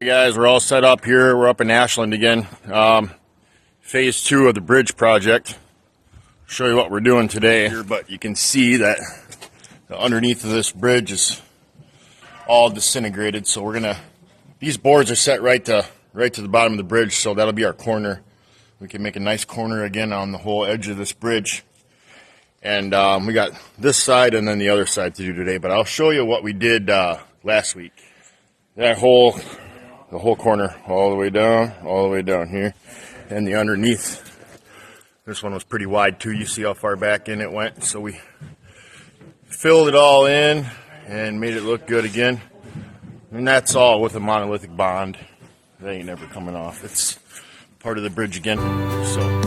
Guys, we're all set up here. We're up in Ashland again. Phase 2 of the bridge project. I'll show you what we're doing today here, but you can see that the underneath of this bridge is all disintegrated. So we're gonna, these boards are set right to the bottom of the bridge, so that'll be our corner. We can make a nice corner again on the whole edge of this bridge. And we got this side and then the other side to do today, but I'll show you what we did last week. That the whole corner, all the way down here, and the underneath. This one was pretty wide too. You see how far back in it went. So we filled it all in and made it look good again. And that's all with a monolithic bond. That ain't never coming off. It's part of the bridge again. So.